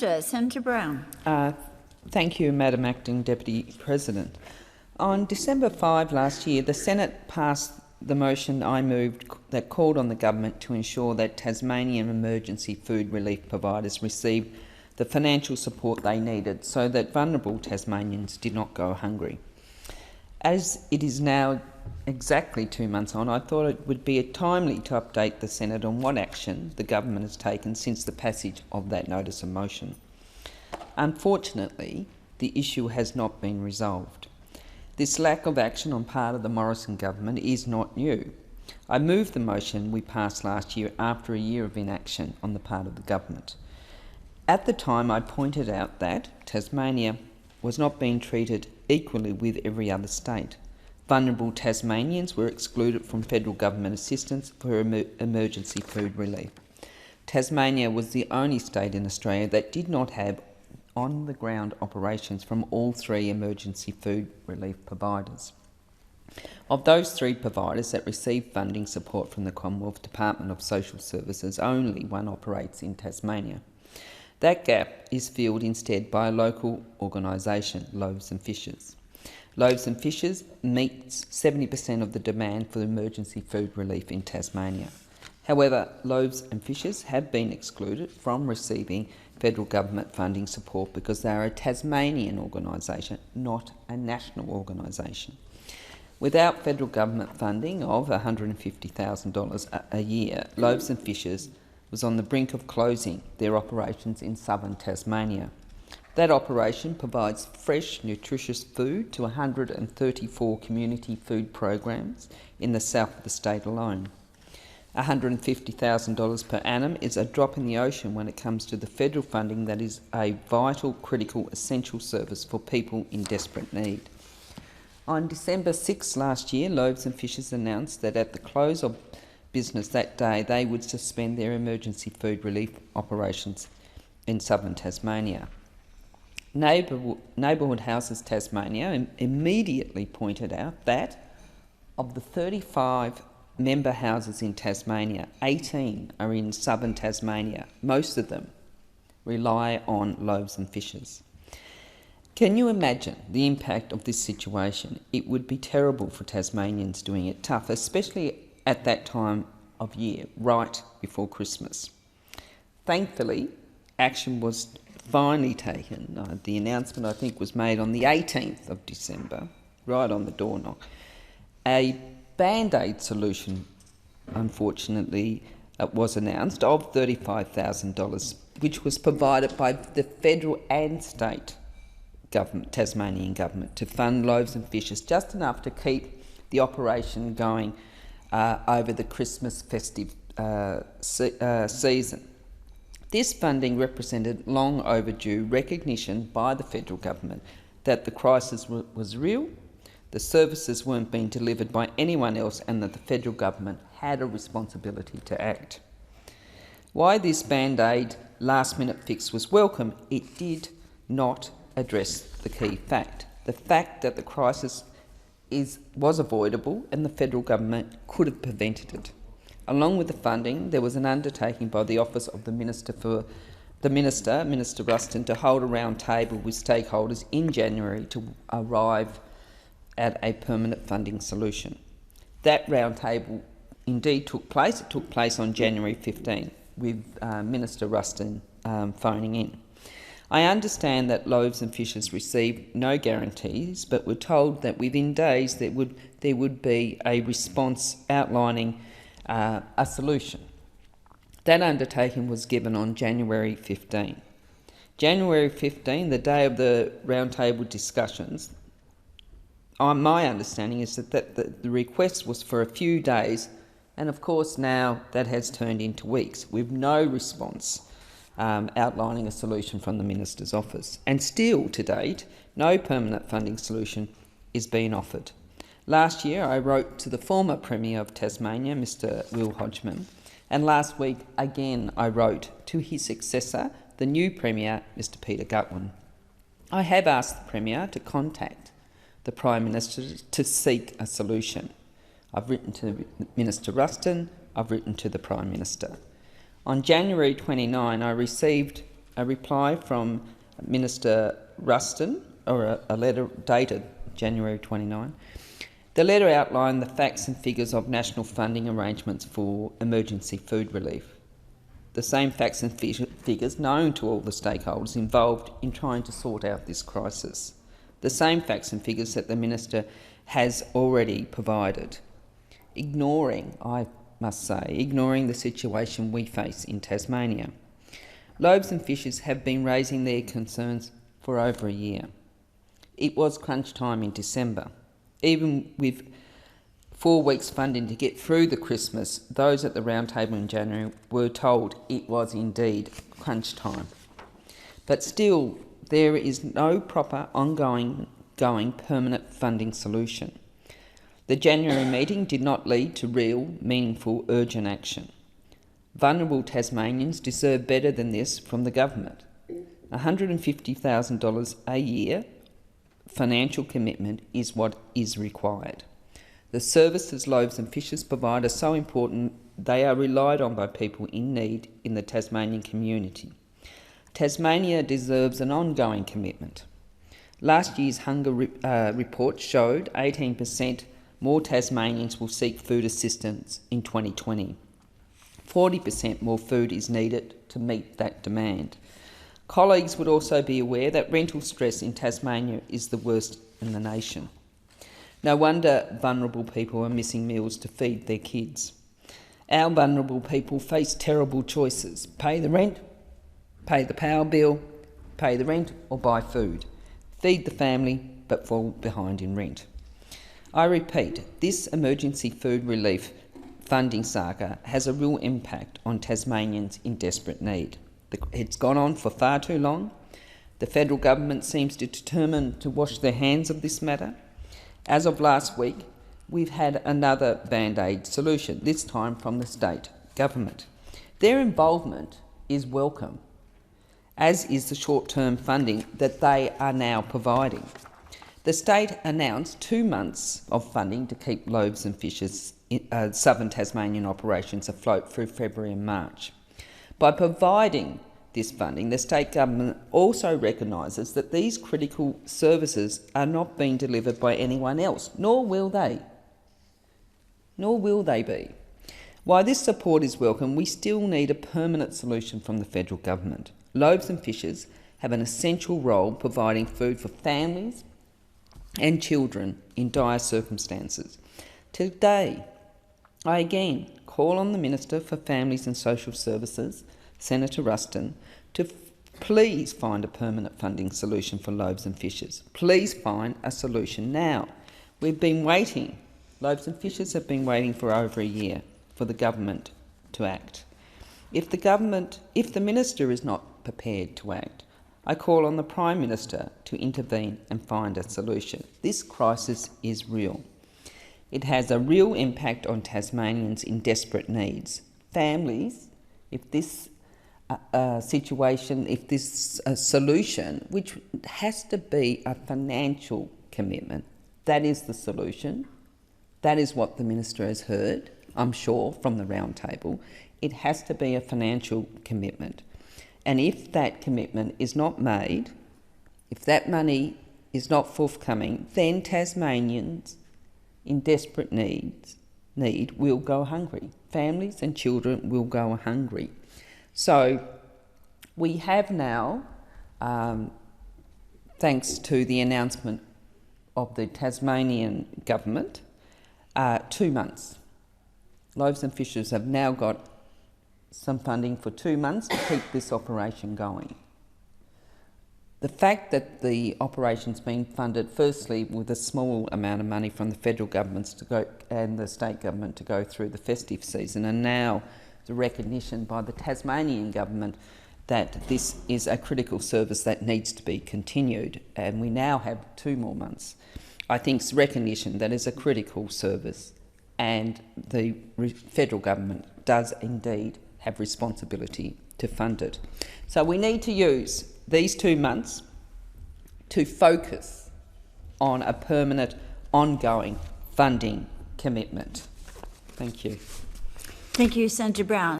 Senator Brown. Thank you, Madam Acting Deputy President. On December 5 last year, the Senate passed the motion I moved that called on the government to ensure that Tasmanian emergency food relief providers received the financial support they needed so that vulnerable Tasmanians did not go hungry. As it is now exactly 2 months on, I thought it would be timely to update the Senate on what action the government has taken since the passage of that notice of motion. Unfortunately, the issue has not been resolved. This lack of action on part of the Morrison government is not new. I moved the motion we passed last year after a year of inaction on the part of the government. At the time, I pointed out that Tasmania was not being treated equally with every other state. Vulnerable Tasmanians were excluded from federal government assistance for emergency food relief. Tasmania was the only state in Australia that did not have on-the-ground operations from all three emergency food relief providers. Of those three providers that received funding support from the Commonwealth Department of Social Services, only one operates in Tasmania. That gap is filled instead by a local organisation, Loaves and Fishes. Loaves and Fishes meets 70% of the demand for emergency food relief in Tasmania. However, Loaves and Fishes have been excluded from receiving federal government funding support because they are a Tasmanian organisation, not a national organisation. Without federal government funding of $150,000 a year, Loaves and Fishes was on the brink of closing their operations in southern Tasmania. That operation provides fresh, nutritious food to 134 community food programs in the south of the state alone. $150,000 per annum is a drop in the ocean when it comes to the federal funding that is a vital, critical, essential service for people in desperate need. On December 6 last year, Loaves and Fishes announced that at the close of business that day, they would suspend their emergency food relief operations in southern Tasmania. Neighbourhood Houses Tasmania immediately pointed out that of the 35 member houses in Tasmania, 18 are in southern Tasmania. Most of them rely on Loaves and Fishes. Can you imagine the impact of this situation? It would be terrible for Tasmanians doing it tough, especially at that time of year, right before Christmas. Thankfully, action was finally taken. The announcement, I think, was made on the 18th of December, right on the door knock. A Band-Aid solution, unfortunately, was announced of $35,000, which was provided by the federal and state government, Tasmanian government, to fund Loaves and Fishes, just enough to keep the operation going over the Christmas festive season. This funding represented long overdue recognition by the federal government that the crisis was real, the services weren't being delivered by anyone else, and that the federal government had a responsibility to act. Why this Band-Aid last-minute fix was welcome, it did not address the key fact. The fact that the crisis was avoidable and the federal government could have prevented it. Along with the funding, there was an undertaking by the Office of the Minister, Minister Ruston, to hold a round table with stakeholders in January to arrive at a permanent funding solution. That round table indeed took place. It took place on January 15, with Minister Ruston phoning in. I understand that Loaves and Fishes received no guarantees, but were told that within days there would be a response outlining a solution. That undertaking was given on January 15. January 15, the day of the roundtable discussions, my understanding is that the request was for a few days, and of course now that has turned into weeks with no response outlining a solution from the Minister's office. And still, to date, no permanent funding solution is being offered. Last year, I wrote to the former Premier of Tasmania, Mr Will Hodgman, and last week, again, I wrote to his successor, the new Premier, Mr Peter Gutwin. I have asked the Premier to contact the Prime Minister to seek a solution. I've written to Minister Ruston, I've written to the Prime Minister. On January 29, I received a reply from Minister Ruston, or a letter dated January 29. The letter outlined the facts and figures of national funding arrangements for emergency food relief. The same facts and figures known to all the stakeholders involved in trying to sort out this crisis. The same facts and figures that the Minister has already provided. I must say, ignoring the situation we face in Tasmania. Loaves and Fishes have been raising their concerns for over a year. It was crunch time in December. Even with 4 weeks funding to get through the Christmas, those at the round table in January were told it was indeed crunch time. But still, there is no proper ongoing permanent funding solution. The January meeting did not lead to real, meaningful, urgent action. Vulnerable Tasmanians deserve better than this from the government. $150,000 a year financial commitment is what is required. The services Loaves and Fishes provide are so important they are relied on by people in need in the Tasmanian community. Tasmania deserves an ongoing commitment. Last year's hunger report showed 18% more Tasmanians will seek food assistance in 2020. 40% more food is needed to meet that demand. Colleagues would also be aware that rental stress in Tasmania is the worst in the nation. No wonder vulnerable people are missing meals to feed their kids. Our vulnerable people face terrible choices: pay the rent, pay the power bill, pay the rent or buy food, feed the family but fall behind in rent. I repeat, this emergency food relief funding saga has a real impact on Tasmanians in desperate need. It's gone on for far too long. The federal government seems determined to wash their hands of this matter. As of last week, we've had another Band-Aid solution, this time from the state government. Their involvement is welcome, as is the short-term funding that they are now providing. The state announced 2 months of funding to keep Loaves and Fishes southern Tasmanian operations afloat through February and March. By providing this funding, the state government also recognises that these critical services are not being delivered by anyone else, nor will they. Nor will they be. While this support is welcome, we still need a permanent solution from the federal government. Loaves and Fishes have an essential role providing food for families and children in dire circumstances. Today, I again call on the Minister for Families and Social Services, Senator Ruston, to please find a permanent funding solution for Loaves and Fishes. Please find a solution now. We've been waiting. Loaves and Fishes have been waiting for over a year for the government to act. If the Minister is not prepared to act, I call on the Prime Minister to intervene and find a solution. This crisis is real. It has a real impact on Tasmanians in desperate needs. Families, if this solution, which has to be a financial commitment, that is the solution. That is what the Minister has heard, I'm sure, from the round table. It has to be a financial commitment. And if that commitment is not made, if that money is not forthcoming, then Tasmanians in desperate need will go hungry. Families and children will go hungry. So we have now, thanks to the announcement of the Tasmanian government, 2 months. Loaves and Fishes have now got some funding for 2 months to keep this operation going. The fact that the operation's been funded firstly with a small amount of money from the federal governments to go and the state government to go through the festive season, and now the recognition by the Tasmanian government that this is a critical service that needs to be continued, and we now have 2 more months. I think it's recognition that it's a critical service, and the federal government does indeed have responsibility to fund it. So we need to use these 2 months to focus on a permanent, ongoing funding commitment. Thank you. Thank you, Senator Brown.